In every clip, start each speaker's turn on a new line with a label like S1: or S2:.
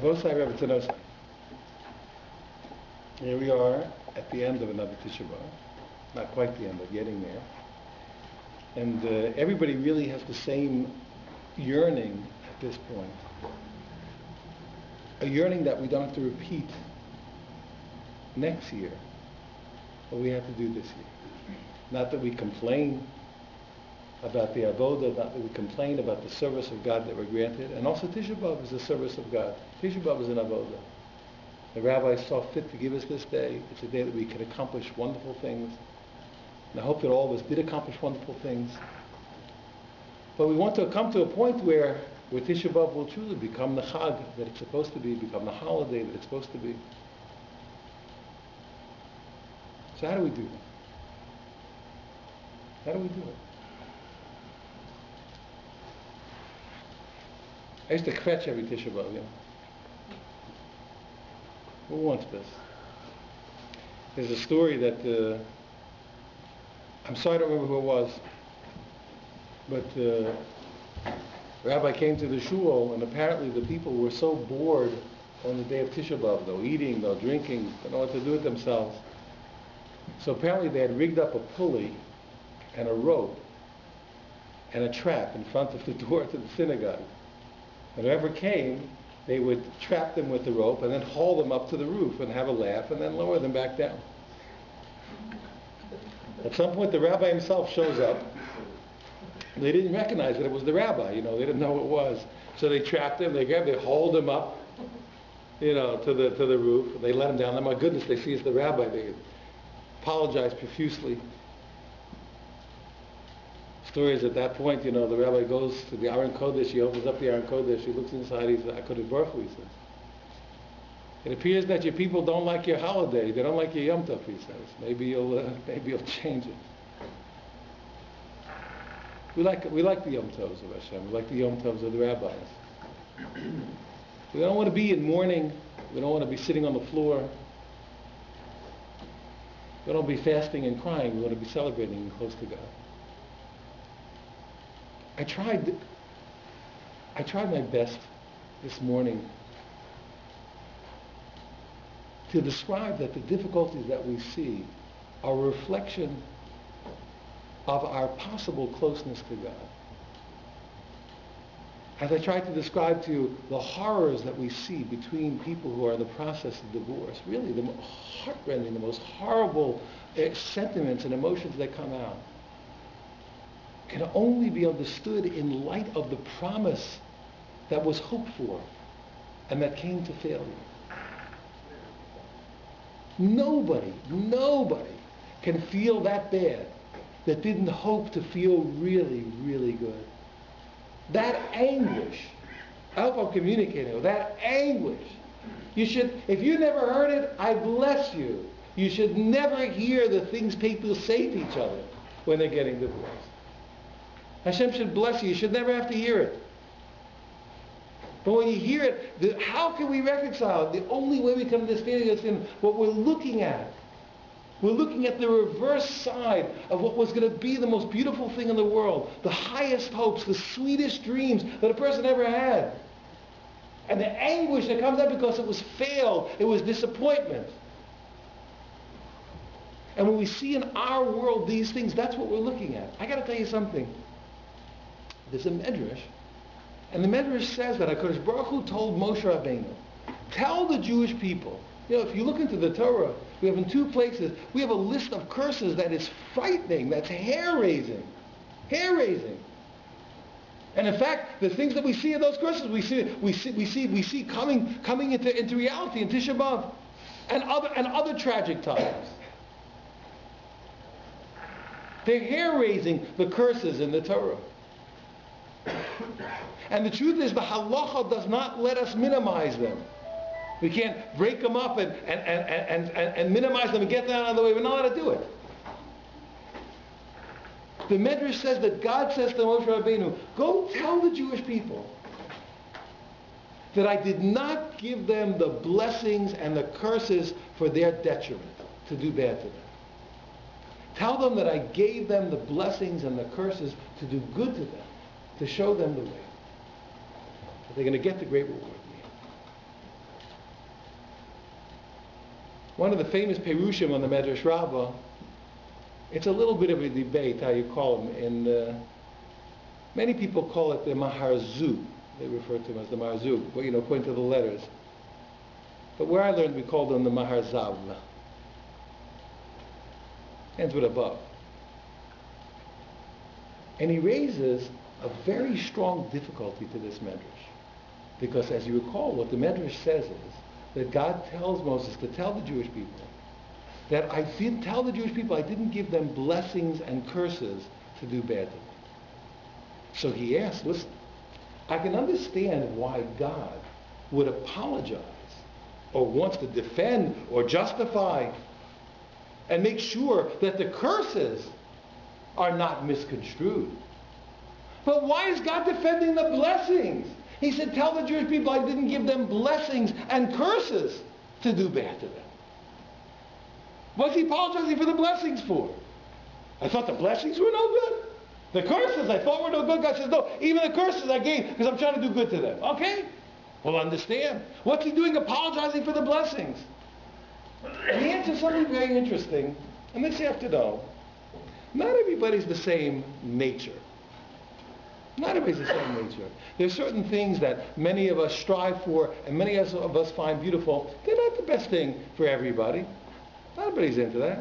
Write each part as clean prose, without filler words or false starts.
S1: Avosai Rebbe Tzanosai. Here we are at the end of another Tisha B'Av. Not quite the end, but getting there. And everybody really has the same yearning at this point. A yearning that we don't have to repeat next year, but we have to do this year. Not that we complain about the avodah, not that we complain about the service of God that we're granted. And also Tisha B'Av is the service of God. Tisha B'Av is an avodah. The Rabbi saw fit to give us this day. It's a day that we can accomplish wonderful things. And I hope that all of us did accomplish wonderful things. But we want to come to a point where Tisha B'Av will truly become the Chag that it's supposed to be, become the holiday that it's supposed to be. So how do we do that? How do we do it? I used to kvetch every Tisha B'Av, you know. Who wants this? There's a story that, I'm sorry I don't remember who it was, but Rabbi came to the shul, and apparently the people were so bored on the day of Tisha B'Av, though eating, though drinking, they don't know what to do with themselves. So apparently they had rigged up a pulley and a rope and a trap in front of the door to the synagogue. And whoever came, they would trap them with the rope and then haul them up to the roof and have a laugh and then lower them back down. At some point the rabbi himself shows up. They didn't recognize that it was the rabbi, you know, they didn't know who it was. So they trapped him, they hauled him up, you know, to the roof. They let him down. And my goodness, they see it's the rabbi. They apologized profusely. Story is at that point, you know, the rabbi goes to the Aron Kodesh, he opens up the Aron Kodesh, he looks inside, he says, HaKadosh Baruch Hu, he says, it appears that your people don't like your holiday, they don't like your Yom Tov, he says. Maybe you'll change it. We like the Yom Tovs of Hashem, we like the Yom Tovs of the rabbis. We don't want to be in mourning, we don't want to be sitting on the floor, we don't want to be fasting and crying, we want to be celebrating and close to God. I tried my best this morning to describe that the difficulties that we see are a reflection of our possible closeness to God. As I tried to describe to you the horrors that we see between people who are in the process of divorce, really the most heartrending, the most horrible sentiments and emotions that come out, can only be understood in light of the promise that was hoped for and that came to failure. Nobody can feel that bad that didn't hope to feel really, really good. That anguish, I hope I'm communicating, that anguish, you should, if you never heard it, I bless you. You should never hear the things people say to each other when they're getting divorced. Hashem should bless you. You should never have to hear it. But when you hear it, how can we reconcile it? The only way we can understand it is in what we're looking at. We're looking at the reverse side of what was going to be the most beautiful thing in the world, the highest hopes, the sweetest dreams that a person ever had. And the anguish that comes up because it was failed, it was disappointment. And when we see in our world these things, that's what we're looking at. I got to tell you something. There's a medrash, and the medrash says that HaKadosh Baruch Hu told Moshe Rabbeinu, tell the Jewish people, you know, if you look into the Torah, we have in two places, we have a list of curses that is frightening, that's hair-raising. And in fact, the things that we see in those curses, we see coming into reality in Tisha B'Av and other tragic times. They're hair-raising, the curses in the Torah. And the truth is, the halacha does not let us minimize them. We can't break them up and minimize them and get them out of the way. We're not allowed to do it. The Medrash says that God says to Moshe Rabbeinu, go tell the Jewish people that I did not give them the blessings and the curses for their detriment, to do bad to them. Tell them that I gave them the blessings and the curses to do good to them, to show them the way. That they're going to get the great reward. One of the famous Perushim on the Medrash Rabbah, it's a little bit of a debate how you call them. And many people call it the Maharzu. They refer to him as the Maharzu, well, according to the letters. But where I learned, we called them the Maharzav. Ends with above. And he raises a very strong difficulty to this Medrash. Because as you recall, what the Medrash says is that God tells Moses to tell the Jewish people that I didn't tell the Jewish people, I didn't give them blessings and curses to do bad to them. So he asked, listen, I can understand why God would apologize or wants to defend or justify and make sure that the curses are not misconstrued. But why is God defending the blessings? He said, tell the Jewish people I didn't give them blessings and curses to do bad to them. What's he apologizing for the blessings for? I thought the blessings were no good. The curses I thought were no good. God says, no, even the curses I gave because I'm trying to do good to them. Okay, well understand. What's he doing apologizing for the blessings? And he answers something very interesting. And this you have to know. Not everybody's the same nature. Not everybody's the same nature. There's certain things that many of us strive for and many of us find beautiful. They're not the best thing for everybody. Not everybody's into that.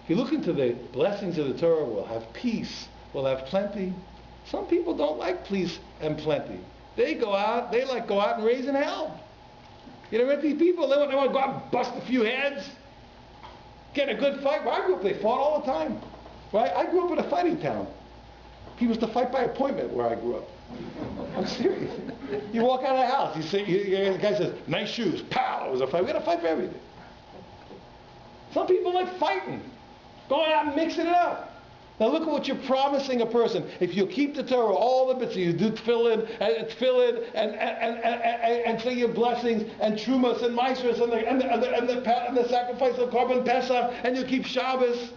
S1: If you look into the blessings of the Torah, we'll have peace, we'll have plenty. Some people don't like peace and plenty. They go out and raise in hell. You know, these people, they want to go out and bust a few heads, get a good fight. Where I grew up, they fought all the time. Right? I grew up in a fighting town. People used to fight by appointment where I grew up. I'm serious. You walk out of the house, the guy says, nice shoes, pow, it was a fight. We had a fight for everything. Some people like fighting, going out and mixing it up. Now look at what you're promising a person. If you keep the Torah, all the bits, you do tefillin and say your blessings and trumas and maasros and the sacrifice of korban pesach, and you keep Shabbos.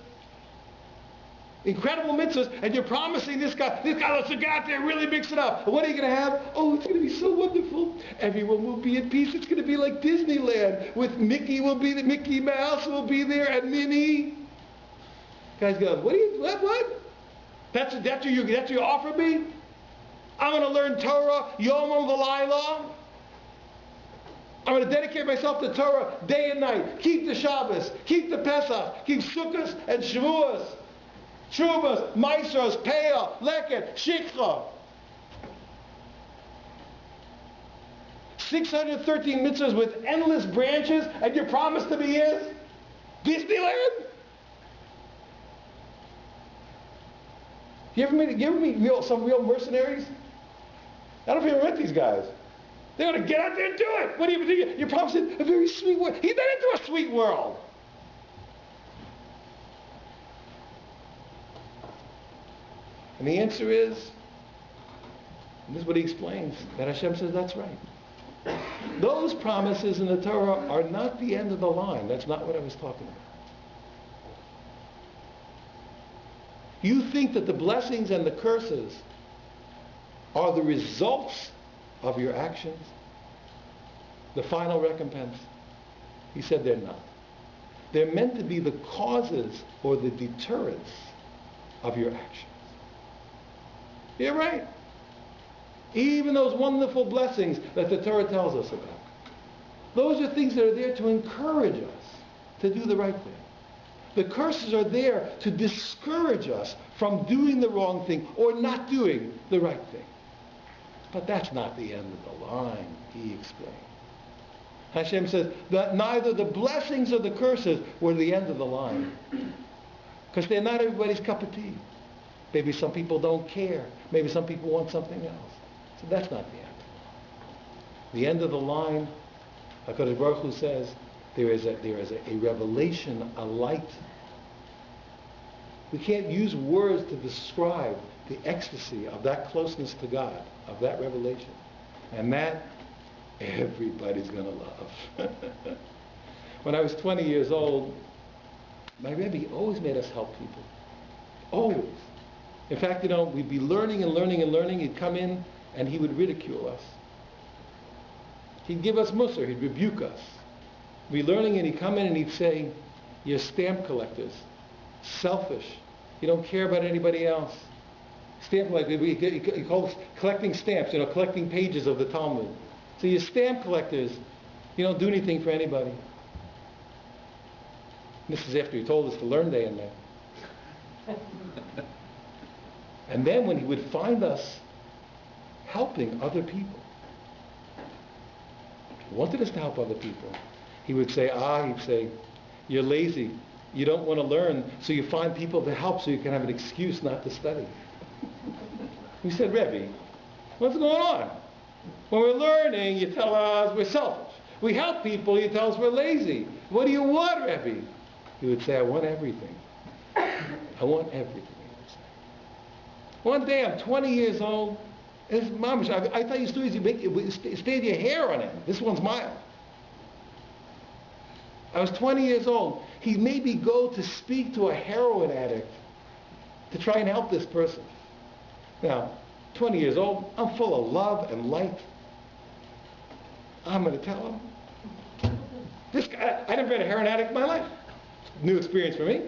S1: Incredible mitzvahs, and you're promising this guy wants to get out there and really mix it up. And what are you going to have? Oh, it's going to be so wonderful. Everyone will be at peace. It's going to be like Disneyland. With Mickey Mouse will be there, and Minnie. Guys go, what? That's what you offer me? I'm going to learn Torah, Yomam V'Layla. I'm going to dedicate myself to Torah day and night. Keep the Shabbos, keep the Pesach, keep Sukkos and Shavuos. Trubas, Maasros, Peah, Leket, Shikha. 613 mitzvahs with endless branches, and your promise to me is Disneyland? You ever meet some real mercenaries? I don't know if you ever met these guys. They're going to get out there and do it. What do you do? You're promising a very sweet world. He's not into a sweet world. And the answer is, and this is what he explains, that Hashem says that's right. Those promises in the Torah are not the end of the line. That's not what I was talking about. You think that the blessings and the curses are the results of your actions, the final recompense? He said they're not. They're meant to be the causes or the deterrents of your actions. You're right. Even those wonderful blessings that the Torah tells us about. Those are things that are there to encourage us to do the right thing. The curses are there to discourage us from doing the wrong thing or not doing the right thing. But that's not the end of the line, he explained. Hashem says that neither the blessings or the curses were the end of the line. Because they're not everybody's cup of tea. Maybe some people don't care. Maybe some people want something else. So that's not the end. The end of the line, HaKadosh Baruch Hu says, there is a revelation, a light. We can't use words to describe the ecstasy of that closeness to God, of that revelation. And that, everybody's going to love. When I was 20 years old, my Rebbe always made us help people. Always. In fact, we'd be learning and learning and learning. He'd come in and he would ridicule us. He'd give us mussar. He'd rebuke us. Be learning, and he'd come in and he'd say, "You're stamp collectors, selfish. You don't care about anybody else." Stamp collector, he calls collecting stamps, collecting pages of the Talmud. So you're stamp collectors. You don't do anything for anybody. This is after he told us to learn day and night. And then when he would find us helping other people, he wanted us to help other people, he would say, "You're lazy. You don't want to learn, so you find people to help so you can have an excuse not to study." We said, "Rebbe, what's going on? When we're learning, you tell us we're selfish. We help people, you tell us we're lazy. What do you want, Rebbe?" He would say, "I want everything. I want everything," he would say. One day, I'm 20 years old. Mom, I thought you used to stay your hair on it. This one's mine. I was 20 years old. He made me go to speak to a heroin addict to try and help this person. Now, 20 years old, I'm full of love and light. I'm going to tell him. This guy, I never had a heroin addict in my life. New experience for me.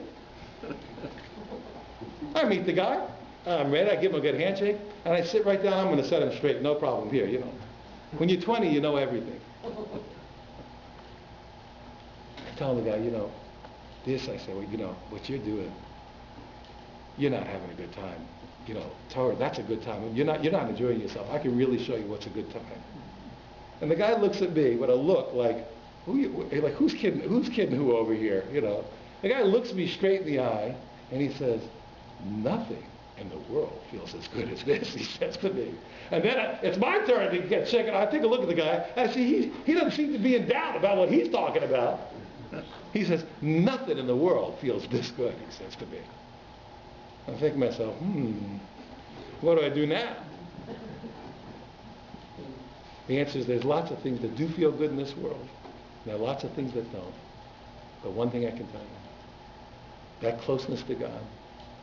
S1: I meet the guy. I'm ready. I give him a good handshake. And I sit right down. I'm going to set him straight. No problem here, When you're 20, you know everything. I tell the guy, this. I say, "Well, what you're doing, you're not having a good time. Torah, that's a good time. You're not enjoying yourself. I can really show you what's a good time." And the guy looks at me with a look like, who's kidding who over here? The guy looks me straight in the eye and he says, "Nothing in the world feels as good as this," he says to me. And then it's my turn to get sick, and I take a look at the guy. I see he doesn't seem to be in doubt about what he's talking about. He says, "Nothing in the world feels this good," he says to me. I think to myself, what do I do now? The answer is there's lots of things that do feel good in this world. There are lots of things that don't. But one thing I can tell you, that closeness to God,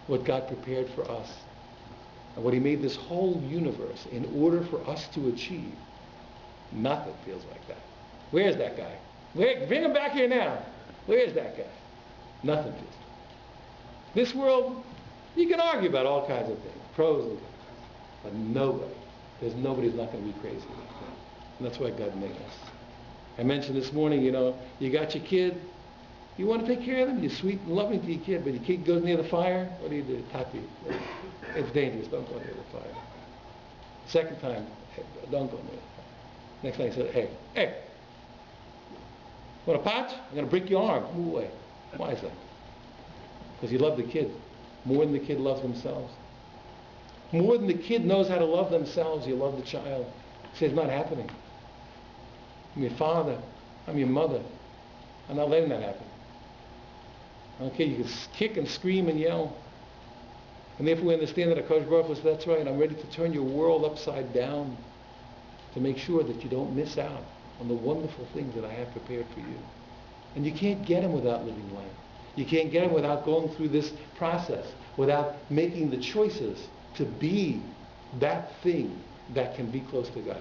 S1: what God prepared for us, and what he made this whole universe in order for us to achieve, nothing feels like that. Where's that guy? Bring him back here now. Where's that guy? Nothing feels like that. This world, you can argue about all kinds of things, pros and cons, but there's nobody who's not going to be crazy like that. And that's why God made us. I mentioned this morning, you got your kid, you want to take care of them, you're sweet and loving to your kid, but your kid goes near the fire, what do you do? Tati, it's dangerous, don't go near the fire. Second time, hey, don't go near the fire. Next time he said, hey, want a patch? I'm going to break your arm. Move away. Why is that? Because you love the kid more than the kid loves themselves. More than the kid knows how to love themselves, you love the child. He says, "It's not happening. I'm your father. I'm your mother. I'm not letting that happen." Okay, you can kick and scream and yell. And therefore we understand that HaKadosh Baruch Hu says, "That's right, I'm ready to turn your world upside down to make sure that you don't miss out on the wonderful things that I have prepared for you." And you can't get them without living life. You can't get them without going through this process, without making the choices to be that thing that can be close to God.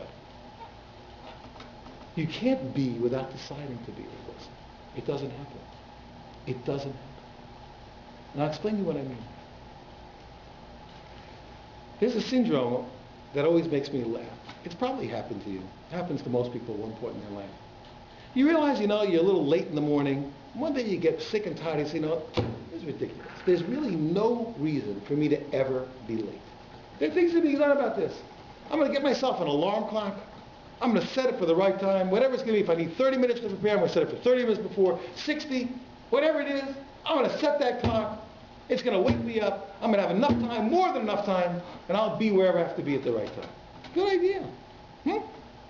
S1: You can't be without deciding to be with us. It doesn't happen. It doesn't happen. And I'll explain to you what I mean. There's a syndrome that always makes me laugh. It's probably happened to you. It happens to most people at one point in their life. You realize, you're a little late in the morning. One day you get sick and tired and say, this is ridiculous. There's really no reason for me to ever be late. There are things to be done about this. I'm going to get myself an alarm clock. I'm going to set it for the right time. Whatever it's going to be. If I need 30 minutes to prepare, I'm going to set it for 30 minutes before, 60, whatever it is. I'm going to set that clock. It's going to wake me up. I'm going to have enough time, more than enough time, and I'll be wherever I have to be at the right time. Good idea.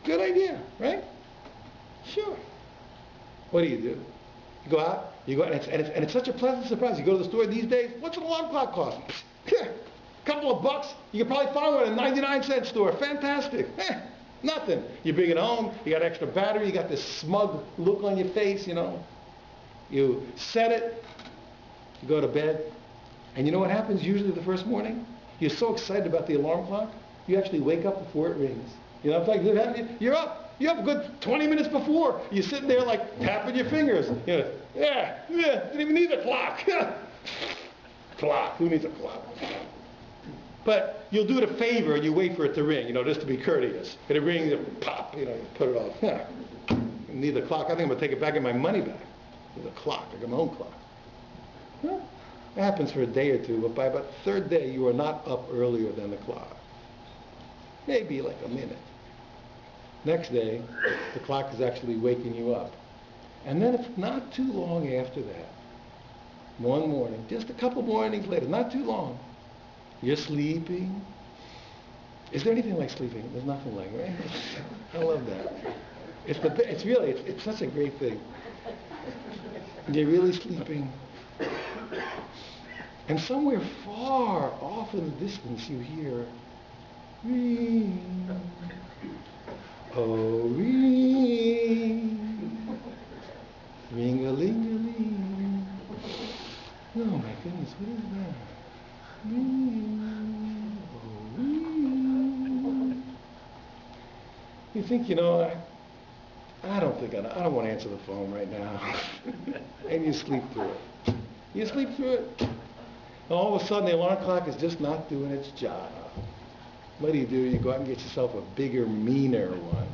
S1: Good idea, right? Sure. What do? You go out, and it's such a pleasant surprise. You go to the store these days, what's an alarm clock cost? A couple of bucks. You can probably find one at a 99-cent store. Fantastic. Nothing. You bring it home, you got extra battery, you got this smug look on your face, You set it, you go to bed, and you know what happens usually the first morning? You're so excited about the alarm clock, you actually wake up before it rings. In fact, you're up. You have a good 20 minutes before. You're sitting there like tapping your fingers. You know, didn't even need a clock. Clock, who needs a clock? But you'll do it a favor and you wait for it to ring, just to be courteous. And it rings, and pop, you put it off. Need the clock. I think I'm going to take it back and my money back. With a clock, I got my own clock. It happens for a day or two, but by about the third day, you are not up earlier than the clock. Maybe like a minute. Next day, the clock is actually waking you up. And then it's not too long after that, one morning, just a couple mornings later, not too long, you're sleeping. Is there anything like sleeping? There's nothing like it, right? I love that. It's such a great thing. You're really sleeping. And somewhere far off in the distance you hear, ring, oh ring, ring-a-ling-a-ling. Oh my goodness, what is that? Ring, oh ring. You think, I don't want to answer the phone right now. And you sleep through it. You sleep through it. And all of a sudden the alarm clock is just not doing its job. What do? You go out and get yourself a bigger, meaner one,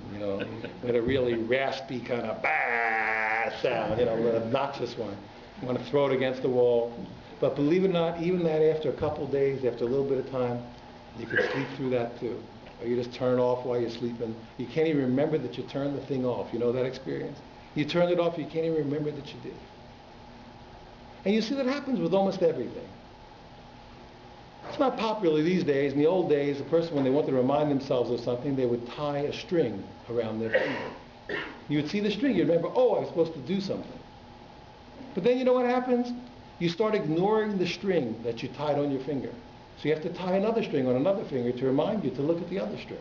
S1: with a really raspy kind of bah sound, an obnoxious one. You want to throw it against the wall. But believe it or not, even that after a couple of days, after a little bit of time, you can sleep through that too. Or you just turn it off while you're sleeping. You can't even remember that you turned the thing off. You know that experience? You turned it off, you can't even remember that you did. And you see that happens with almost everything. It's not popular these days. In the old days, a person, when they wanted to remind themselves of something, they would tie a string around their finger. You would see the string, you'd remember, oh, I was supposed to do something. But then you know what happens? You start ignoring the string that you tied on your finger. So you have to tie another string on another finger to remind you to look at the other string.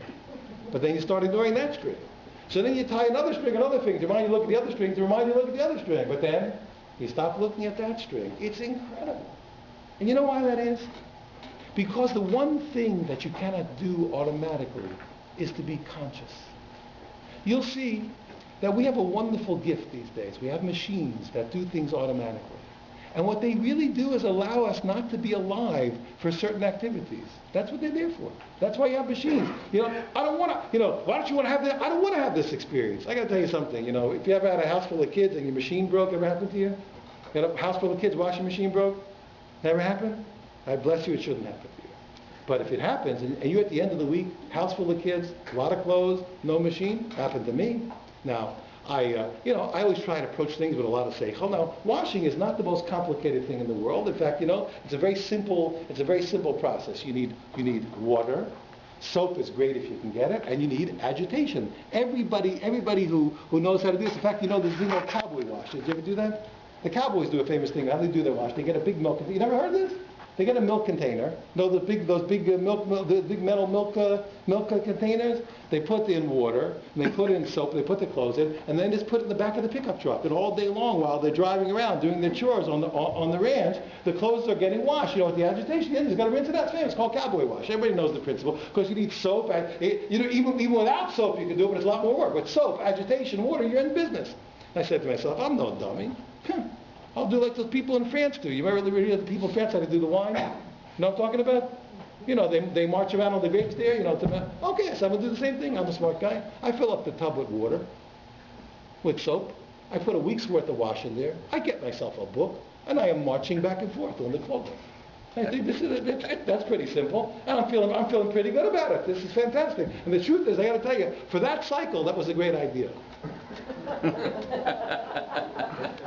S1: But then you start ignoring that string. So then you tie another string on another finger to remind you to look at the other string, to remind you to look at the other string. But then you stop looking at that string. It's incredible. And you know why that is? Because the one thing that you cannot do automatically is to be conscious. You'll see that we have a wonderful gift these days. We have machines that do things automatically. And what they really do is allow us not to be alive for certain activities. That's what they're there for. That's why you have machines. I don't want to, why don't you want to have that? I don't want to have this experience. I got to tell you something, if you ever had a house full of kids and your machine broke, ever happened to you? You had a house full of kids, washing machine broke? Never happened? I bless you, it shouldn't happen to you. But if it happens, and you're at the end of the week, house full of kids, a lot of clothes, no machine, happened to me. Now, I always try to approach things with a lot of seichel. Now, washing is not the most complicated thing in the world. In fact, it's a very simple process. You need water. Soap is great if you can get it, and you need agitation. Everybody who knows how to do this. In fact, this thing called cowboy wash. Did you ever do that? The cowboys do a famous thing. How do they do their wash? They get a big milk container. You never heard of this? They get a milk container. Those big metal milk containers. They put in water, and they put in soap, they put the clothes in, and then just put it in the back of the pickup truck. And all day long, while they're driving around doing their chores on the ranch, the clothes are getting washed. With the agitation, you've got to rinse it out. It's called cowboy wash. Everybody knows the principle, because you need soap. Even without soap, you can do it, but it's a lot more work. With soap, agitation, water, you're in business. I said to myself, I'm no dummy. I'll do like those people in France do. You ever read the people in France how to do the wine? You know what I'm talking about? They march around on the grapes there. Okay, so I'm going to do the same thing. I'm a smart guy. I fill up the tub with water, with soap. I put a week's worth of wash in there. I get myself a book, and I am marching back and forth on the clothing. I think that's pretty simple, and I'm feeling pretty good about it. This is fantastic. And the truth is, I got to tell you, for that cycle, that was a great idea.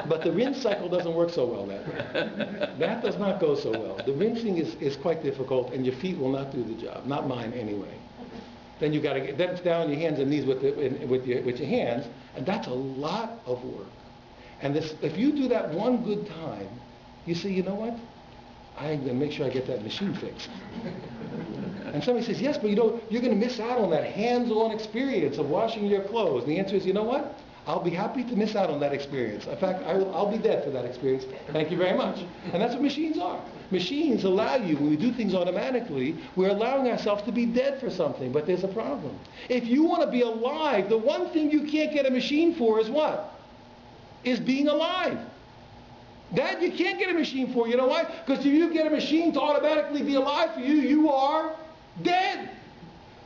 S1: But the rinse cycle doesn't work so well that way. That does not go so well. The rinsing is quite difficult, and your feet will not do the job. Not mine anyway. Then it's down on your hands and knees with your hands, and that's a lot of work. And if you do that one good time, you say, you know what? I'm going to make sure I get that machine fixed. And somebody says, yes, but you're going to miss out on that hands-on experience of washing your clothes. And the answer is, you know what? I'll be happy to miss out on that experience. In fact, I'll be dead for that experience. Thank you very much. And that's what machines are. Machines allow you, when we do things automatically, we're allowing ourselves to be dead for something, but there's a problem. If you want to be alive, the one thing you can't get a machine for is what? Is being alive. That you can't get a machine for. You know why? Because if you get a machine to automatically be alive for you, you are dead.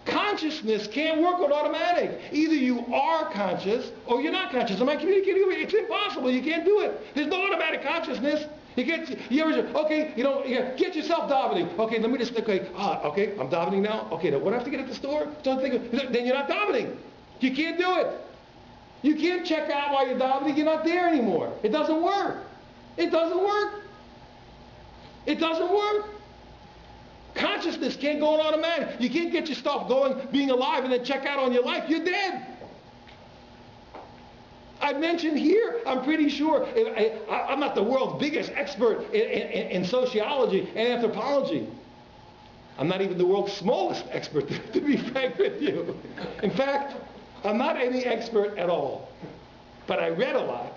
S1: Consciousness can't work on automatic. Either you are conscious or you're not conscious. Am I communicating with you? It's impossible. You can't do it. There's no automatic consciousness. Get yourself davening. Okay, let me just, okay, I'm davening now. Okay, now what do I have to get at the store? Then you're not davening. You can't do it. You can't check out while you're davening. You're not there anymore. It doesn't work. It doesn't work. It doesn't work. Consciousness can't go on automatic. You can't get your stuff going, being alive, and then check out on your life. You're dead. I mentioned here, I'm pretty sure, I'm not the world's biggest expert in sociology and anthropology. I'm not even the world's smallest expert, to be frank with you. In fact, I'm not any expert at all. But I read a lot.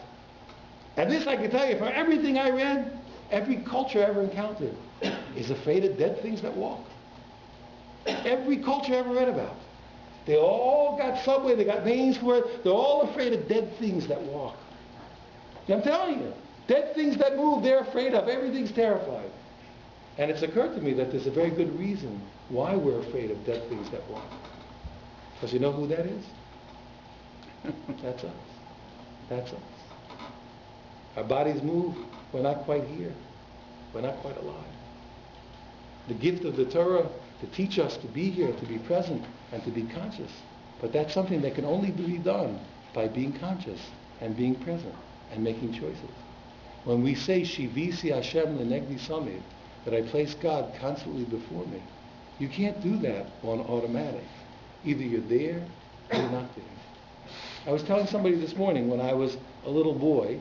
S1: And this I can tell you, from everything I read, every culture I ever encountered is afraid of dead things that walk. Every culture I ever read about. They all got subway, they got names for it. They're all afraid of dead things that walk. I'm telling you, dead things that move, they're afraid of. Everything's terrified. And it's occurred to me that there's a very good reason why we're afraid of dead things that walk. Because you know who that is? That's us. That's us. Our bodies move. We're not quite here. We're not quite alive. The gift of the Torah to teach us to be here, to be present, and to be conscious. But that's something that can only be done by being conscious and being present and making choices. When we say Shivisi Hashem Lenegdi Samid, that I place God constantly before me, you can't do that on automatic. Either you're there or you're not there. I was telling somebody this morning, when I was a little boy,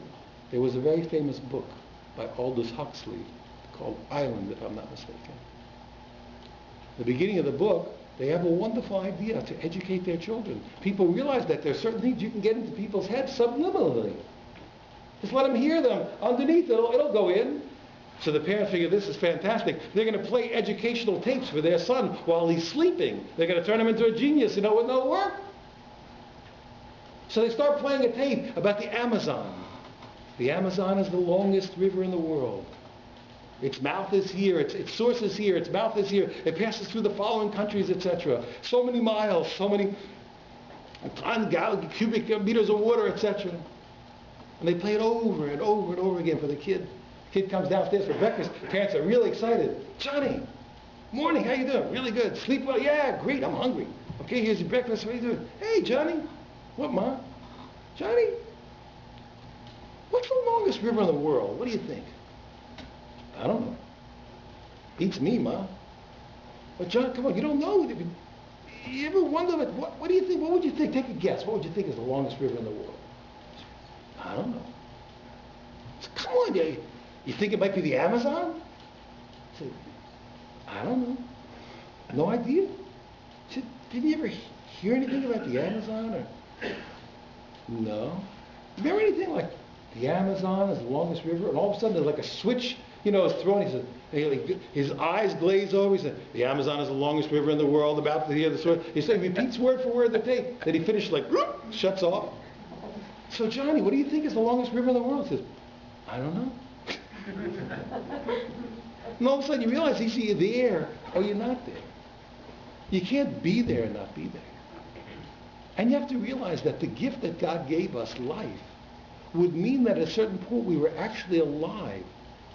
S1: there was a very famous book by Aldous Huxley called Island, if I'm not mistaken. The beginning of the book, they have a wonderful idea to educate their children. People realize that there are certain things you can get into people's heads subliminally. Just let them hear them. Underneath, it'll go in. So the parents figure this is fantastic. They're going to play educational tapes for their son while he's sleeping. They're going to turn him into a genius, with no work. So they start playing a tape about the Amazon. The Amazon is the longest river in the world. Its mouth is here, its source is here, its mouth is here. It passes through the following countries, etc. So many miles, so many cubic meters of water, etc. And they play it over and over and over again for the kid. Kid comes downstairs for breakfast. Parents are really excited. Johnny, morning, how you doing? Really good. Sleep well? Yeah, great, I'm hungry. Okay, here's your breakfast. What are you doing? Hey, Johnny. What, Ma? Johnny, what's the longest river in the world? What do you think? I don't know. Beats me, Ma. But John, come on, you don't know. You ever wonder, what do you think? What would you think? Take a guess. What would you think is the longest river in the world? I don't know. Come on, you think it might be the Amazon? I said, I don't know. No idea. I said, didn't you ever hear anything about the Amazon? Or no. Remember anything like the Amazon is the longest river? And all of a sudden there's like a switch, is thrown. He said, his eyes glaze over. He said, the Amazon is the longest river in the world. About to hear the story. He said, he repeats word for word the tape. Then he finished shuts off. So Johnny, what do you think is the longest river in the world? He says, I don't know. And all of a sudden you realize either you're there or you're not there. You can't be there and not be there. And you have to realize that the gift that God gave us, life, would mean that at a certain point we were actually alive.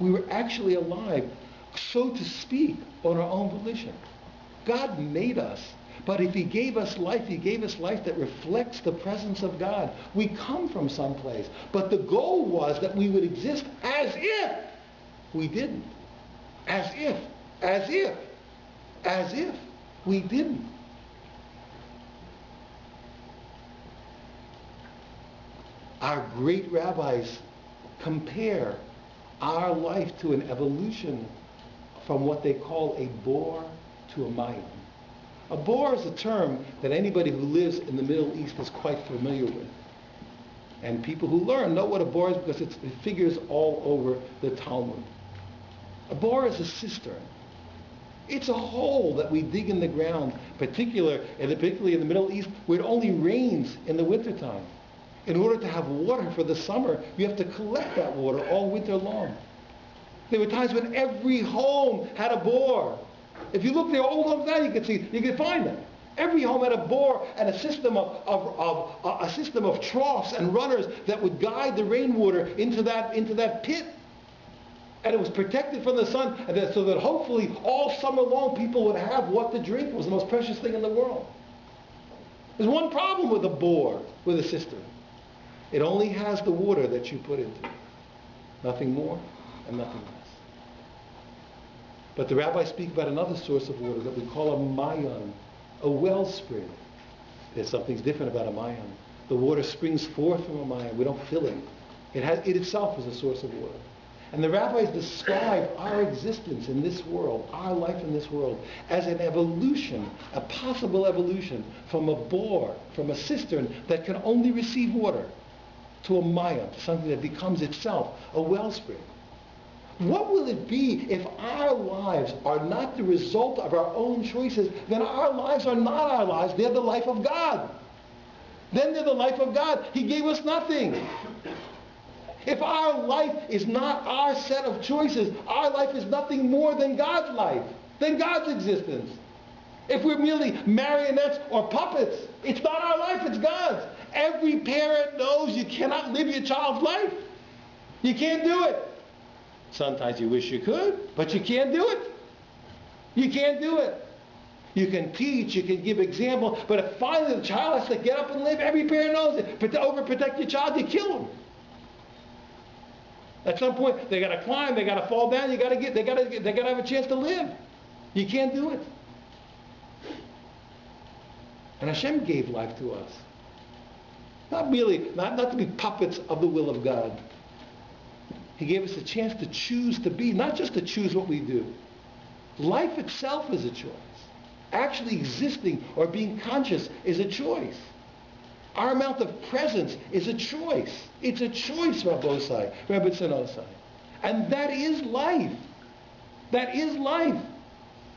S1: We were actually alive, so to speak, on our own volition. God made us, but if He gave us life that reflects the presence of God. We come from someplace, but the goal was that we would exist as if we didn't. As if we didn't. Our great rabbis compare our life to an evolution from what they call a boar to a mayim. A boar is a term that anybody who lives in the Middle East is quite familiar with. And people who learn know what a bore is because it figures all over the Talmud. A bore is a cistern. It's a hole that we dig in the ground, particularly in the Middle East, where it only rains in the wintertime. In order to have water for the summer, you have to collect that water all winter long. There were times when every home had a bore. If you look at their old homes now, you can find them. Every home had a bore and a system of troughs and runners that would guide the rainwater into that pit. And it was protected from the sun, so that hopefully all summer long people would have what to drink. It was the most precious thing in the world. There's one problem with a bore, with a cistern. It only has the water that you put into it. Nothing more and nothing less. But the rabbis speak about another source of water that we call a mayan, a wellspring. There's something different about a mayan. The water springs forth from a mayan. We don't fill it. It itself is a source of water. And the rabbis describe our existence in this world, our life in this world, as an evolution, a possible evolution from a bore, from a cistern that can only receive water, to a mayan, to something that becomes itself a wellspring. What will it be if our lives are not the result of our own choices? Then our lives are not our lives, they're the life of God. Then they're the life of God. He gave us nothing. If our life is not our set of choices, our life is nothing more than God's life, than God's existence. If we're merely marionettes or puppets, it's not our life, it's God's. Every parent knows you cannot live your child's life. You can't do it. Sometimes you wish you could, but you can't do it. You can't do it. You can teach, you can give example, but if finally the child has to get up and live, every parent knows it. But to overprotect your child, you kill him. At some point, they got to climb, they got to fall down, they got to have a chance to live. You can't do it. And Hashem gave life to us. Not to be puppets of the will of God. He gave us a chance to choose to be, not just to choose what we do. Life itself is a choice. Actually existing or being conscious is a choice. Our amount of presence is a choice. It's a choice, Rabbosai, Rabbi Tzanosai. And that is life. That is life.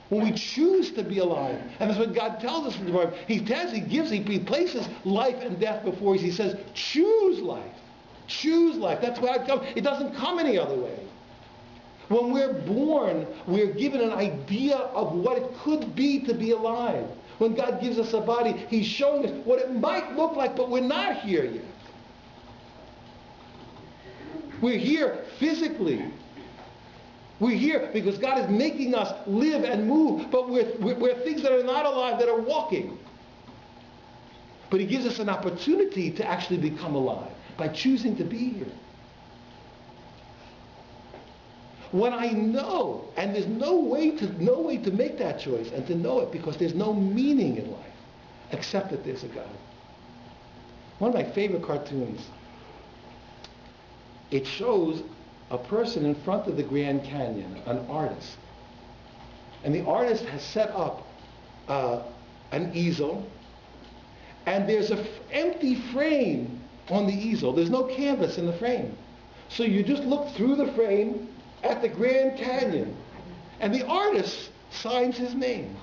S1: When we choose to be alive. And that's what God tells us in the Bible. He places life and death before us. He says, choose life. Choose life. That's why it comes. It doesn't come any other way. When we're born, we're given an idea of what it could be to be alive. When God gives us a body, He's showing us what it might look like, but we're not here yet. We're here physically. We're here because God is making us live and move, but we're things that are not alive, that are walking. But He gives us an opportunity to actually become alive by choosing to be here. When I know, and there's no way to make that choice and to know it because there's no meaning in life except that there's a God. One of my favorite cartoons, it shows a person in front of the Grand Canyon, an artist. And the artist has set up an easel, and there's an empty frame on the easel. There's no canvas in the frame. So you just look through the frame at the Grand Canyon, and the artist signs his name.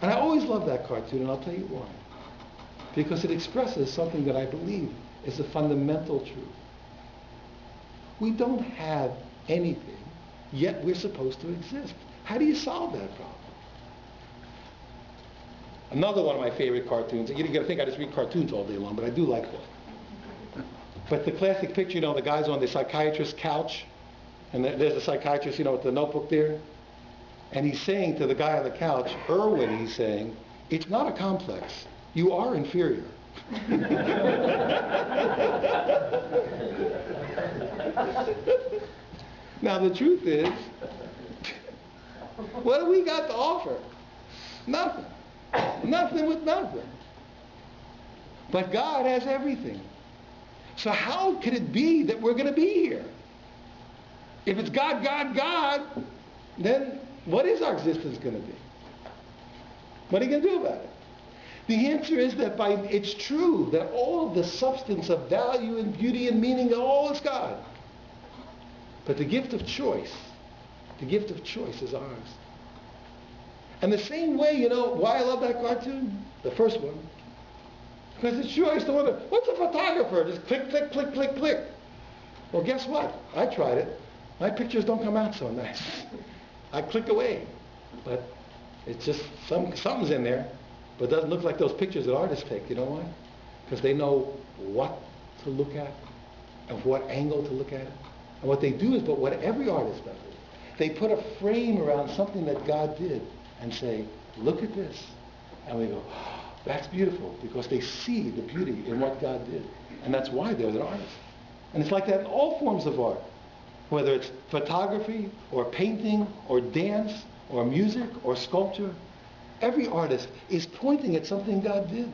S1: And I always love that cartoon, and I'll tell you why. Because it expresses something that I believe is a fundamental truth. We don't have anything, yet we're supposed to exist. How do you solve that problem? Another one of my favorite cartoons, you got to think I just read cartoons all day long, but I do like them. But the classic picture, the guy's on the psychiatrist's couch, and there's the psychiatrist, with the notebook there. And he's saying to the guy on the couch, Irwin, he's saying, it's not a complex. You are inferior. Now the truth is, what do we got to offer? Nothing. Nothing with nothing. But God has everything. So how could it be that we're going to be here? If it's God, God, God, then what is our existence going to be? What are you going to do about it? The answer is that it's true that all of the substance of value and beauty and meaning, all is God. But the gift of choice is ours. And the same way, why I love that cartoon? The first one. Because it's true. I used to wonder, what's a photographer? Just click, click, click, click, click. Well, guess what? I tried it. My pictures don't come out so nice. I click away. But it's just something's in there. But it doesn't look like those pictures that artists take. You know why? Because they know what to look at and what angle to look at it. And what they do is, but what every artist does, they put a frame around something that God did and say, look at this. And we go, oh, that's beautiful, because they see the beauty in what God did. And that's why they're an artist. And it's like that in all forms of art. Whether it's photography or painting or dance or music or sculpture, every artist is pointing at something God did.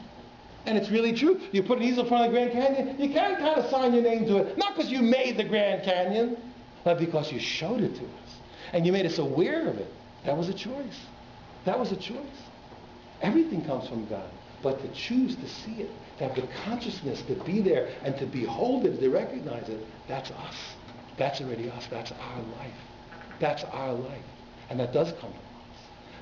S1: And it's really true. You put an easel in front of the Grand Canyon, you can kind of sign your name to it. Not because you made the Grand Canyon, but because you showed it to us. And you made us aware of it. That was a choice. That was a choice. Everything comes from God. But to choose to see it, to have the consciousness to be there and to behold it, to recognize it, that's us. That's already us. That's our life. That's our life. And that does come from us.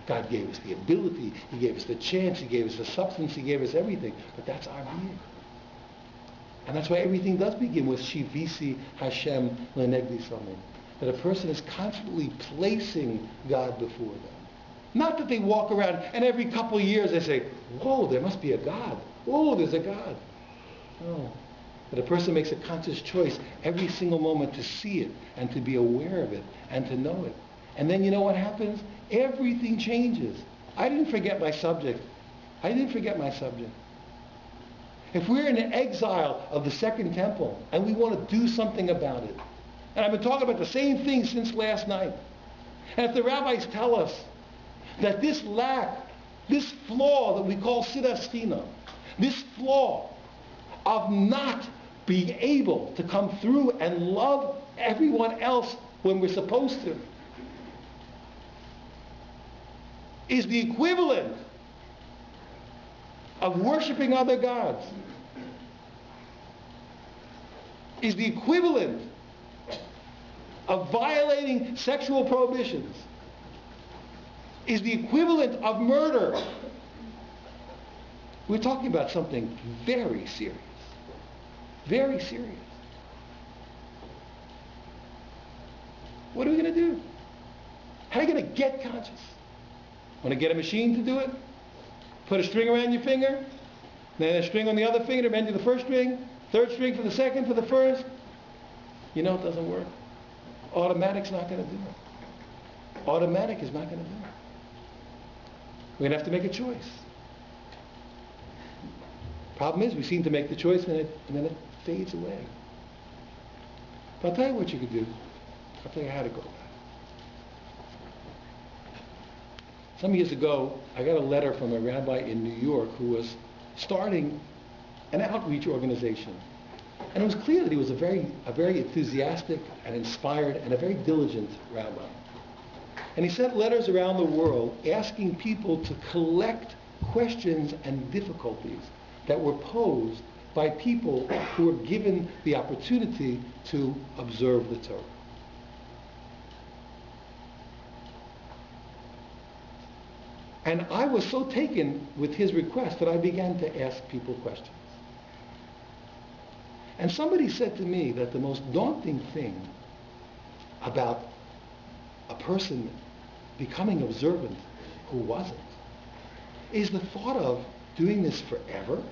S1: God gave us the ability. He gave us the chance. He gave us the substance. He gave us everything. But that's our being. And that's why everything does begin with Shivisi Hashem Lenegdi Samim. That a person is constantly placing God before them. Not that they walk around and every couple of years they say, whoa, there must be a God. Whoa, there's a God. No. But a person makes a conscious choice every single moment to see it and to be aware of it and to know it. And then you know what happens? Everything changes. I didn't forget my subject. If we're in an exile of the Second Temple and we want to do something about it, and I've been talking about the same thing since last night, and if the rabbis tell us that this lack, this flaw that we call siddhasthina, this flaw of not being able to come through and love everyone else when we're supposed to, is the equivalent of worshiping other gods, is the equivalent of violating sexual prohibitions, is the equivalent of murder. We're talking about something very serious. Very serious. What are we going to do? How are you going to get conscious? Want to get a machine to do it? Put a string around your finger, then a string on the other finger to bend to the first string, third string for the second, for the first. You know it doesn't work. Automatic's not going to do it. Automatic is not going to do it. We're going to have to make a choice. Problem is, we seem to make the choice and then it fades away. But I'll tell you what you could do. I'll tell you how to go about it. Some years ago, I got a letter from a rabbi in New York who was starting an outreach organization. And it was clear that he was a very enthusiastic and inspired and a very diligent rabbi. And he sent letters around the world asking people to collect questions and difficulties that were posed by people who were given the opportunity to observe the Torah. And I was so taken with his request that I began to ask people questions. And somebody said to me that the most daunting thing about a person becoming observant who wasn't is the thought of doing this forever.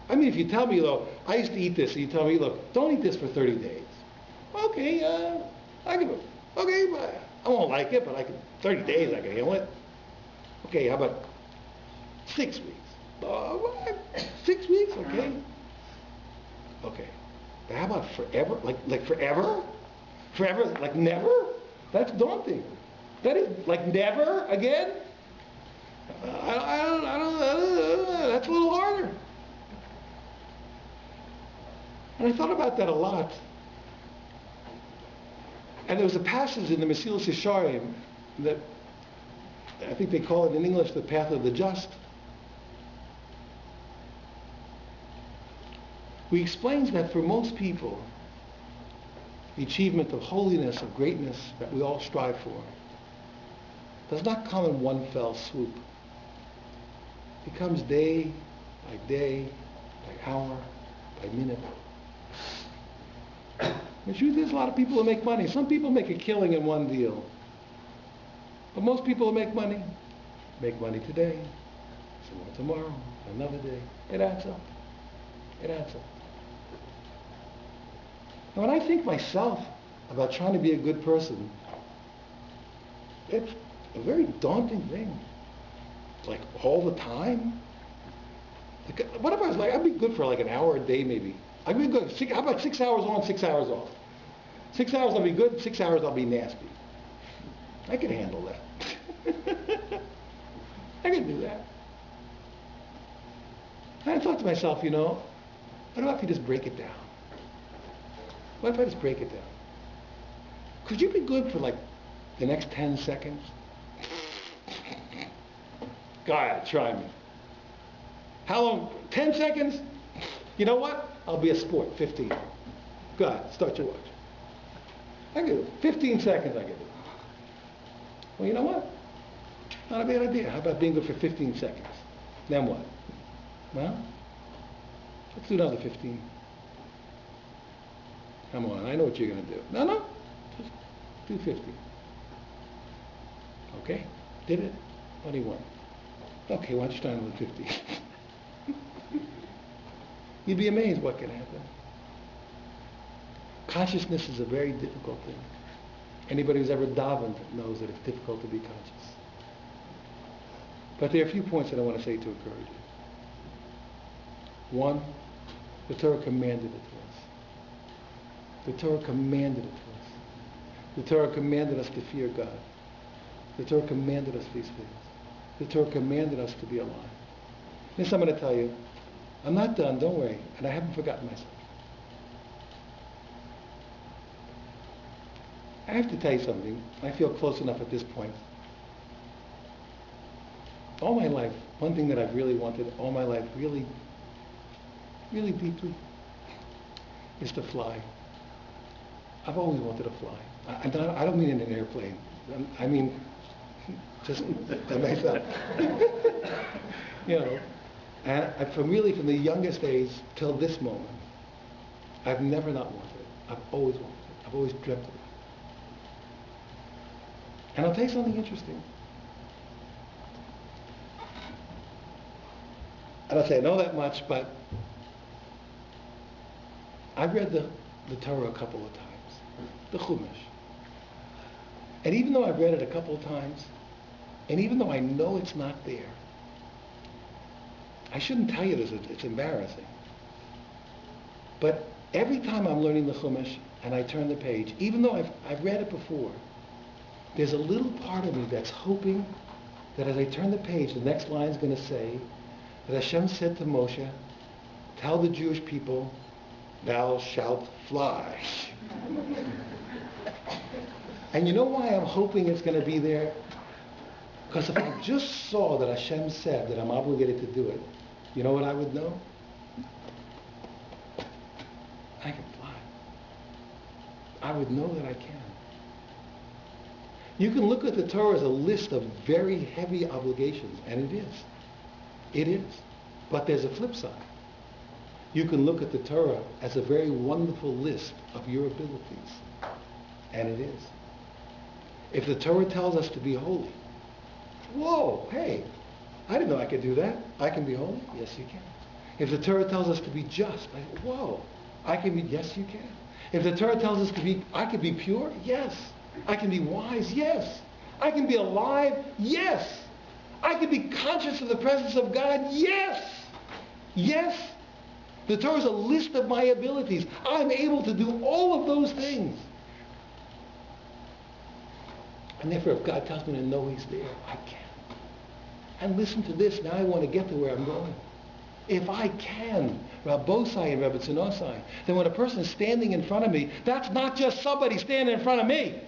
S1: I mean, if you tell me, look, I used to eat this, and you tell me, look, don't eat this for 30 days. Okay, I won't like it, but 30 days I can handle it. Okay, how about 6 weeks? 6 weeks, okay. Okay. But how about forever? Like forever? Forever, like never? That's daunting. That is, like never again? I don't, that's a little harder. And I thought about that a lot. And there was a passage in the Mesilas Yesharim that I think they call it in English the path of the just, He explains that for most people, the achievement of holiness, of greatness that we all strive for, does not come in one fell swoop. It comes day, by hour, by minute. The truth is, a lot of people who make money. Some people make a killing in one deal. But most people who make money today, some more tomorrow, another day. It adds up. It adds up. And when I think myself about trying to be a good person, it's a very daunting thing. Like all the time. What if I was like, I'd be good for like an hour a day maybe. I'd be good. How about 6 hours on, 6 hours off? 6 hours I'll be good, 6 hours I'll be nasty. I can handle that. I can do that. And I thought to myself, what if you just break it down? What if I just break it down? Could you be good for like the next 10 seconds? Go ahead, try me. How long? 10 seconds? You know what? I'll be a sport. 15. Go ahead, start your watch. I can do it. 15 seconds I can do it. Well, you know what? Not a bad idea. How about being good for 15 seconds? Then what? Well, let's do another 15. Come on, I know what you're going to do. No, just do 50. Okay, did it? 21. Okay, why don't you start with 50? You'd be amazed what can happen. Consciousness is a very difficult thing. Anybody who's ever davened knows that it's difficult to be conscious. But there are a few points that I want to say to encourage you. One, the Torah commanded it to us. The Torah commanded it to us. The Torah commanded us to fear God. The Torah commanded us these things. The Torah commanded us to be alive. This I'm going to tell you. I'm not done, don't worry. And I haven't forgotten myself. I have to tell you something. I feel close enough at this point. All my life, one thing that I've really wanted all my life, really, really deeply, is to fly. I've always wanted to fly. I don't mean in an airplane. I mean, just by myself. And from the youngest age till this moment, I've never not wanted it. I've always wanted it. I've always dreamt of it. And I'll tell you something interesting. I don't say I know that much, but I've read the Torah a couple of times, the Chumash. And even though I've read it a couple of times, and even though I know it's not there, I shouldn't tell you this, it's embarrassing. But every time I'm learning the Chumash and I turn the page, even though I've read it before, there's a little part of me that's hoping that as I turn the page, the next line is going to say that Hashem said to Moshe, tell the Jewish people, thou shalt fly. And you know why I'm hoping it's going to be there? Because if I just saw that Hashem said that I'm obligated to do it, you know what I would know? I can fly. I would know that I can. You can look at the Torah as a list of very heavy obligations, and it is. It is. But there's a flip side. You can look at the Torah as a very wonderful list of your abilities, and it is. If the Torah tells us to be holy, whoa, hey, I didn't know I could do that. I can be holy? Yes, you can. If the Torah tells us to be just, whoa, I can be, yes, you can. If the Torah tells us I can be pure? Yes. I can be wise? Yes. I can be alive? Yes. I can be conscious of the presence of God? Yes. Yes. The Torah is a list of my abilities. I'm able to do all of those things. And therefore, if God tells me to know He's there, I can. And listen to this. Now I want to get to where I'm going. If I can, Rabbosai and Rabbi Tzinosai, then when a person is standing in front of me, that's not just somebody standing in front of me.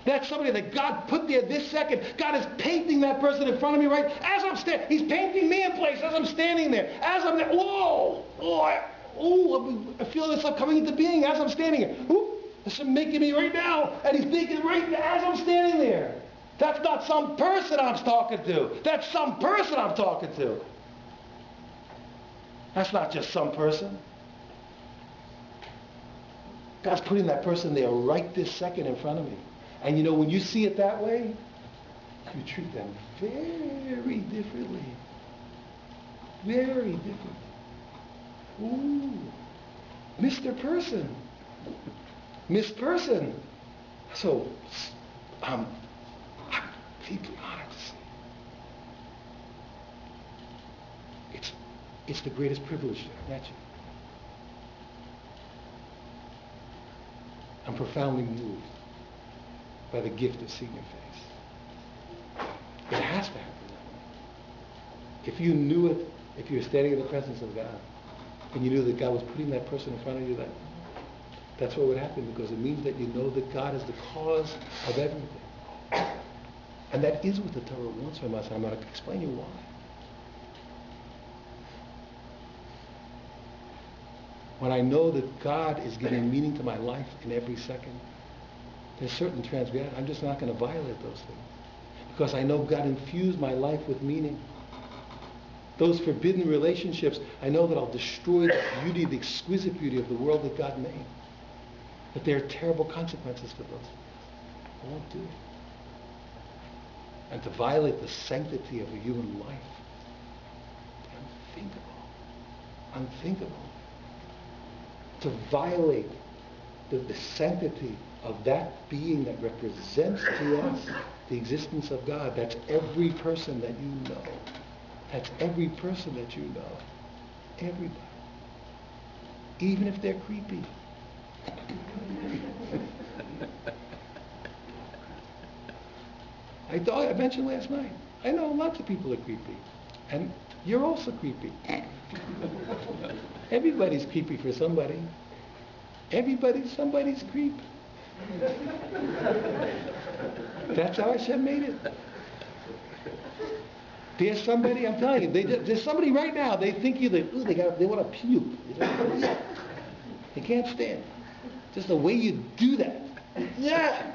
S1: That's somebody that God put there this second. God is painting that person in front of me right as I'm standing. He's painting me in place as I'm standing there. As I'm there. Whoa! Oh, I feel this stuff coming into being as I'm standing here. Ooh, Hashem making me right now, and He's making it right now as I'm standing there. That's not some person I'm talking to. That's some person I'm talking to. That's not just some person. God's putting that person there right this second in front of me. And you know, when you see it that way, you treat them very differently. Very differently. Ooh, Mr. Person. Miss Person. So, I'm deeply honored to see you. It's the greatest privilege to have met you. I'm profoundly moved by the gift of seeing your face. It has to happen that way. If you knew it, if you were standing in the presence of God, and you knew that God was putting that person in front of you, that's what would happen, because it means that you know that God is the cause of everything. And that is what the Torah wants from us, and I'm going to explain you why. When I know that God is giving meaning to my life in every second, there's certain transgressions. I'm just not going to violate those things. Because I know God infused my life with meaning. Those forbidden relationships, I know that I'll destroy the beauty, the exquisite beauty of the world that God made. That there are terrible consequences to those things. I won't do it. And to violate the sanctity of a human life, unthinkable. To violate the sanctity of that being that represents to us the existence of God. That's every person that you know. That's every person that you know. Everybody. Even if they're creepy. I mentioned last night, I know lots of people are creepy. And you're also creepy. Everybody's creepy for somebody. Everybody's somebody's creep. That's how Hashem made it. There's somebody, I'm telling you, there's somebody right now, they think they want to puke. They can't stand. Just the way you do that. Yeah.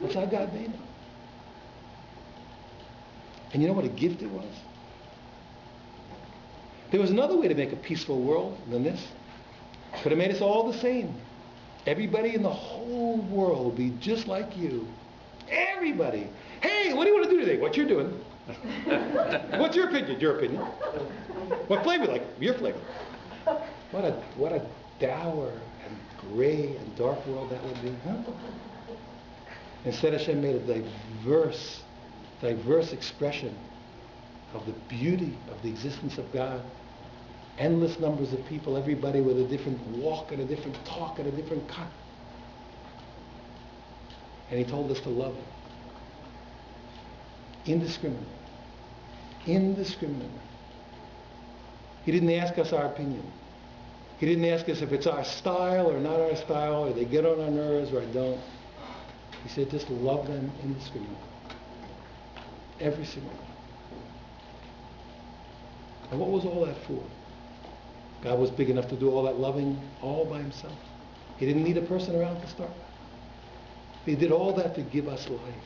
S1: That's how God made it. And you know what a gift it was? There was another way to make a peaceful world than this. Could have made us all the same. Everybody in the whole world will be just like you. Everybody. Hey, what do you want to do today? What you're doing. What's your opinion? Your opinion. What flavor you like? Your flavor. What a dour and gray and dark world that would be, huh? Instead, Hashem made a diverse expression of the beauty of the existence of God. Endless numbers of people, everybody with a different walk and a different talk and a different cut. And He told us to love Him. Indiscriminately. Indiscriminately. He didn't ask us our opinion. He didn't ask us if it's our style or not our style, or they get on our nerves or I don't. He said just love them indiscriminately. Every single one. And what was all that for? God was big enough to do all that loving all by Himself. He didn't need a person around to start with. He did all that to give us life.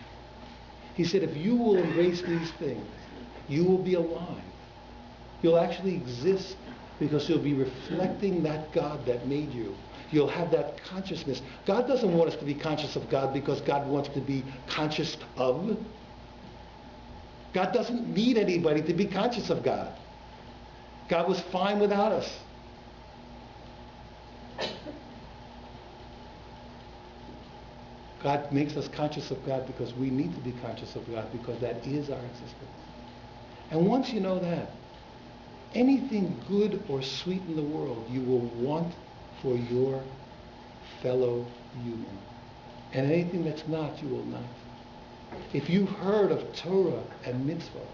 S1: He said, if you will embrace these things, you will be alive. You'll actually exist because you'll be reflecting that God that made you. You'll have that consciousness. God doesn't want us to be conscious of God because God wants to be conscious of. God doesn't need anybody to be conscious of God. God was fine without us. God makes us conscious of God because we need to be conscious of God, because that is our existence. And once you know that, anything good or sweet in the world you will want for your fellow human. And anything that's not, you will not. If you've heard of Torah and mitzvahs,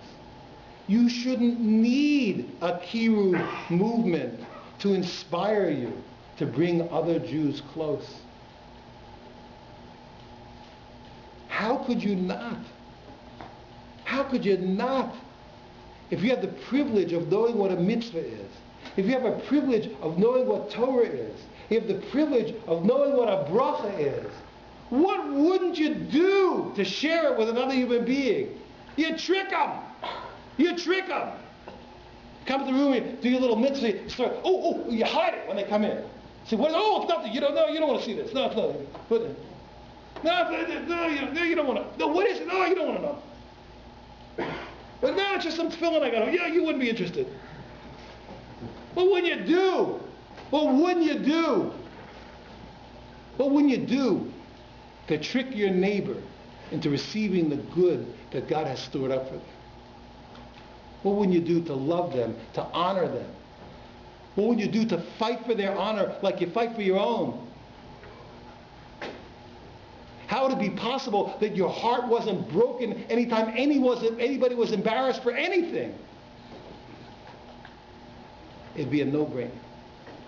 S1: you shouldn't need a kiruv movement to inspire you to bring other Jews close. How could you not? How could you not? if you have the privilege of knowing what a mitzvah is, if you have a privilege of knowing what Torah is, you have the privilege of knowing what a bracha is, what wouldn't you do to share it with another human being? You trick them. You trick them. Come to the room, you do your little mitzvah, you start, you hide it when they come in. Say, what? Oh, it's nothing. You don't know. You don't want to see this. No, it's nothing. Put it. No, you don't want to. No, what is it? No, you don't want to know. But no, it's just some feeling I got. Yeah, you wouldn't be interested. What wouldn't you do? What wouldn't you do? What wouldn't you do to trick your neighbor into receiving the good that God has stored up for them? What wouldn't you do to love them, to honor them? What would you do to fight for their honor like you fight for your own? How would it be possible that your heart wasn't broken anytime anybody was embarrassed for anything? It'd be a no-brainer.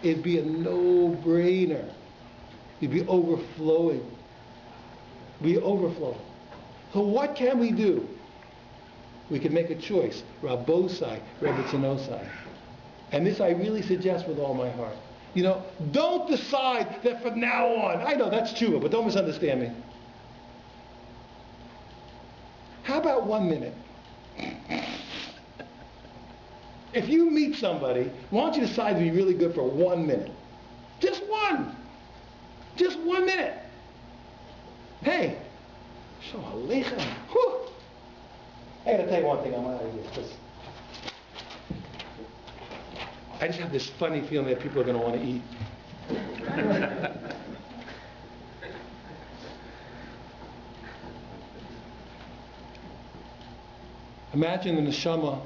S1: It'd be a no-brainer. It'd be overflowing. It'd be overflowing. So what can we do? We can make a choice. Rabbosai, Rebbetznosai. And this I really suggest with all my heart. Don't decide that from now on, I know that's true, but don't misunderstand me. How about 1 minute? If you meet somebody, why don't you decide to be really good for 1 minute? Just one. Just 1 minute. Hey, Shalom Aleichem. Whew. I got to tell you one thing, I'm out of here. I just have this funny feeling that people are going to want to eat. Imagine the neshama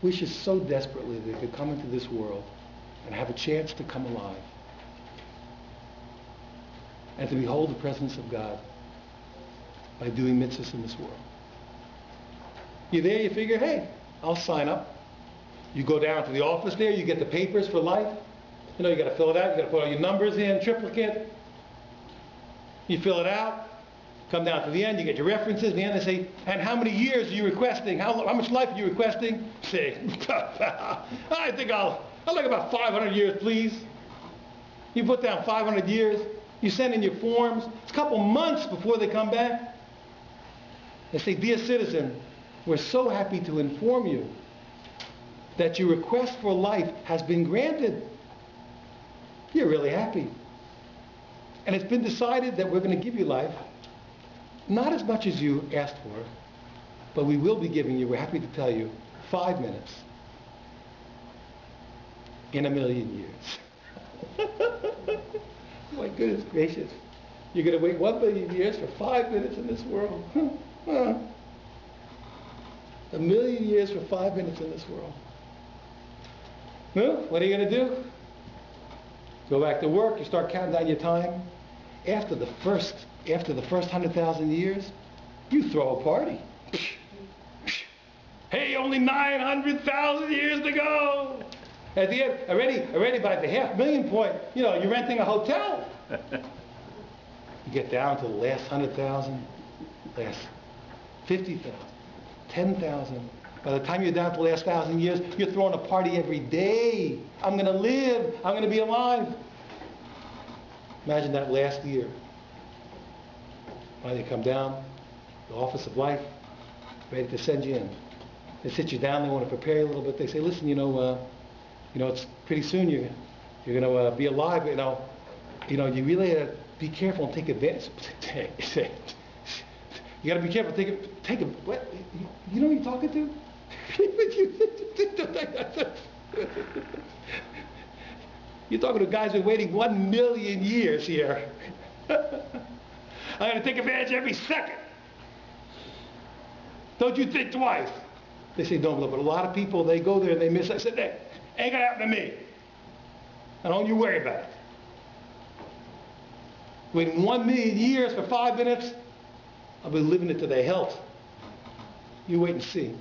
S1: wishes so desperately that it could come into this world and have a chance to come alive and to behold the presence of God by doing mitzvahs in this world. You're there, you figure, hey, I'll sign up. You go down to the office there, you get the papers for life. You got to fill it out, you got to put all your numbers in, triplicate. You fill it out, come down to the end, you get your references. In the end they say, and how many years are you requesting? How much life are you requesting? Say, I think I'll like about 500 years, please. You put down 500 years, you send in your forms. It's a couple months before they come back. They say, dear citizen, we're so happy to inform you that your request for life has been granted. You're really happy. And it's been decided that we're going to give you life, not as much as you asked for, but we will be giving you, we're happy to tell you, 5 minutes in 1,000,000 years. My goodness gracious. You're going to wait 1,000,000 years for 5 minutes in this world. 1,000,000 years for 5 minutes in this world. Well, what are you going to do? Go back to work, you start counting down your time. After the first 100,000 years, you throw a party. Hey, only 900,000 years to go. At the end, already by the 500,000 point, you're renting a hotel. You get down to the last 100,000, last 50,000, 10,000. By the time you're down to the last 1,000 years, you're throwing a party every day. I'm going to live. I'm going to be alive. Imagine that last year. Finally, you come down, the office of life, ready to send you in. They sit you down. They want to prepare you a little bit. They say, listen, it's pretty soon you're going to be alive. You really have to be careful and take advantage. You got to be careful. Take a. What? You know who you're talking to? You're talking to guys who are waiting 1,000,000 years here. I'm going to take advantage every second. Don't you think twice. They say don't, but a lot of people, they go there and they miss it. I said, hey, ain't going to happen to me. And don't you worry about it. Waiting 1,000,000 years for 5 minutes, I'll be living it to their health. You wait and see.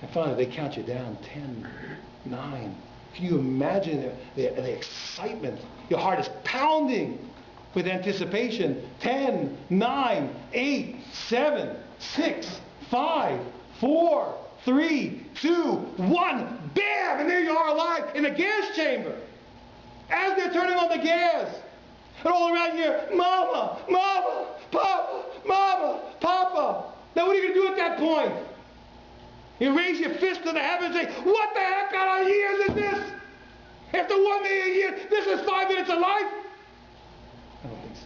S1: And finally, they count you down. 10, 9. Can you imagine the excitement? Your heart is pounding with anticipation. 10, 9, 8, 7, 6, 5, 4, 3, 2, 1, bam! And there you are alive in the gas chamber. As they're turning on the gas. And all around here, Mama, Mama, Papa, Mama, Papa. Now what are you going to do at that point? You raise your fist to the heavens and say, what the heck kind of years is this? After 1 million years, this is 5 minutes of life? I don't think so.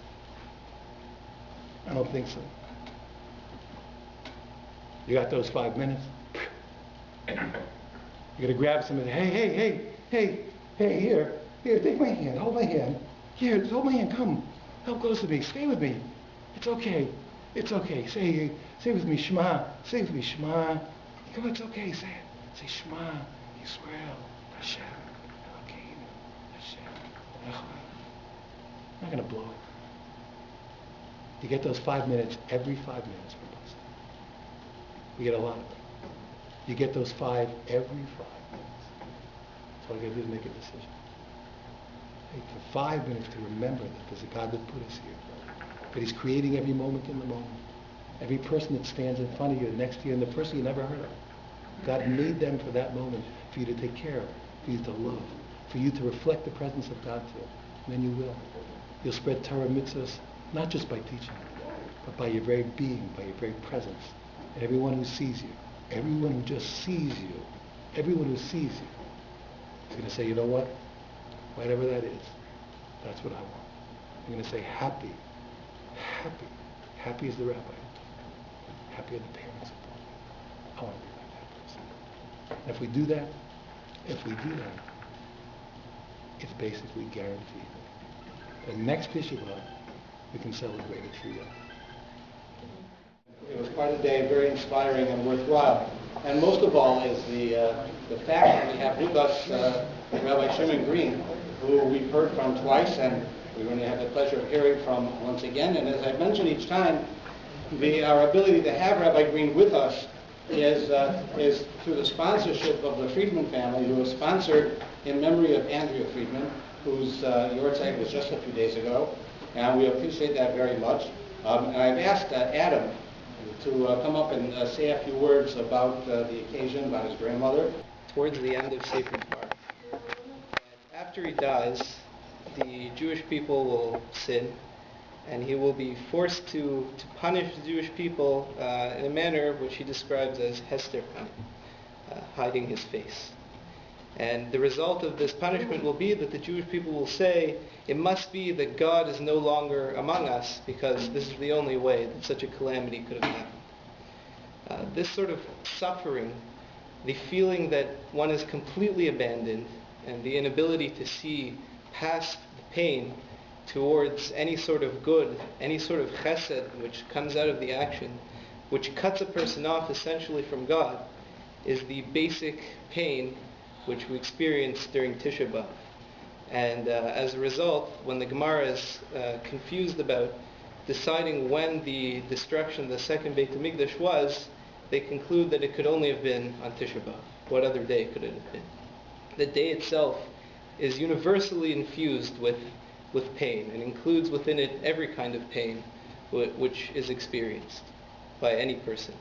S1: I don't think so. You got those 5 minutes? You're going to grab somebody. Hey, here, take my hand, hold my hand. Here, just hold my hand, come close to me, stay with me. It's okay. Say with me, Shema. Say with me, Shema. Come on, it's okay, say it. Say Shema, Yisrael, Hashem, Elokeinu, Hashem, Echad. I'm not going to blow it. You get those 5 minutes every 5 minutes from us. We get a lot of them. You get those 5 every 5 minutes. So all you got to do is make a decision. Hey, for 5 minutes to remember that there's a God that put us here. That He's creating every moment in the moment. Every person that stands in front of you, next to you, and the person you never heard of. God made them for that moment, for you to take care of, for you to love, for you to reflect the presence of God to them. And then you will. You'll spread Torah mitzvahs, not just by teaching, but by your very being, by your very presence. And everyone who sees you, everyone who just sees you, everyone who sees you, is going to say, you know what? Whatever that is, that's what I want. I'm going to say, happy is the rabbi. Happy are the parents who taught me. I want to be like that person. And if we do that, it's basically guaranteed. The next Tisha B'Av, we can celebrate a true love.
S2: It was quite a day, very inspiring and worthwhile. And most of all is the fact that we have with us Rabbi Shimon Green, who we've heard from twice, and we're going to have the pleasure of hearing from once again. And as I've mentioned each time, our ability to have Rabbi Green with us is through the sponsorship of the Friedman family, who was sponsored in memory of Andrea Friedman, whose yahrzeit was just a few days ago. And we appreciate that very much. And I've asked Adam to come up and say a few words about the occasion, about his grandmother.
S3: Towards the end of Sefer Dvar. After he dies, the Jewish people will sin, and he will be forced to punish the Jewish people in a manner which he describes as hester panim, hiding his face. And the result of this punishment will be that the Jewish people will say, it must be that God is no longer among us, because this is the only way that such a calamity could have happened. This sort of suffering, the feeling that one is completely abandoned, and the inability to see past the pain towards any sort of good, any sort of chesed which comes out of the action, which cuts a person off essentially from God, is the basic pain which we experience during Tisha B'Av. And as a result, when the Gemara is confused about deciding when the destruction of the second Beit HaMikdash was, they conclude that it could only have been on Tisha B'Av. What other day could it have been? The day itself is universally infused with pain, and includes within it every kind of pain which is experienced by any person.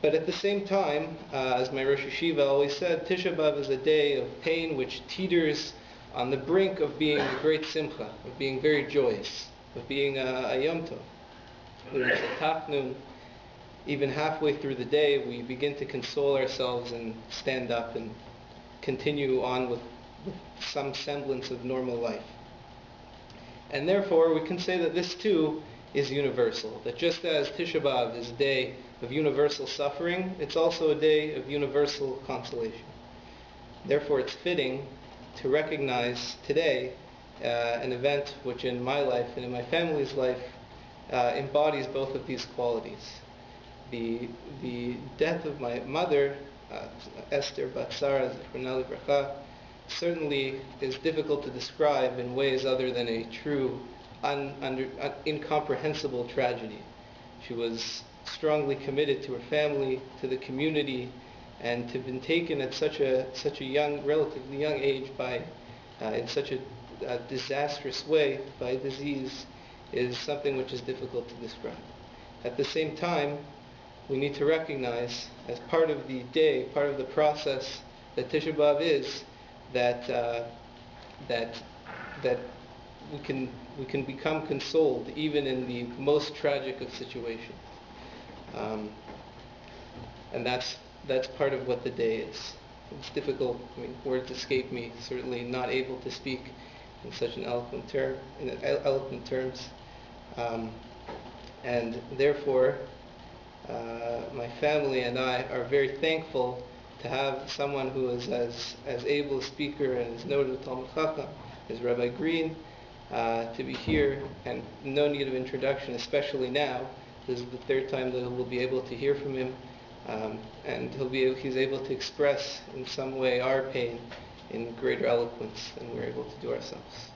S3: But at the same time, as my Rosh Yeshiva always said, Tisha B'Av is a day of pain which teeters on the brink of being a great simcha, of being very joyous, of being a Yom Tov. Even halfway through the day, we begin to console ourselves and stand up and continue on with some semblance of normal life. And therefore, we can say that this too is universal. That just as Tisha B'Av is a day of universal suffering, it's also a day of universal consolation. Therefore, it's fitting to recognize today an event which in my life and in my family's life embodies both of these qualities. The death of my mother, Esther Bat Sarah, Zichrona Livracha, certainly is difficult to describe in ways other than a true, incomprehensible tragedy. She was strongly committed to her family, to the community, and to have been taken at such a young, relatively young age by, in such a disastrous way by disease is something which is difficult to describe. At the same time, we need to recognize as part of the day, part of the process that Tisha B'Av is, that we can become consoled even in the most tragic of situations, and that's part of what the day is. It's difficult. I mean, words escape me. Certainly not able to speak in such an eloquent terms, and therefore, my family and I are very thankful to have someone who is as able a speaker and as noted Talmud Chacham as Rabbi Green to be here, and no need of introduction, especially now. This is the third time that we'll be able to hear from him, and he's able to express in some way our pain in greater eloquence than we're able to do ourselves.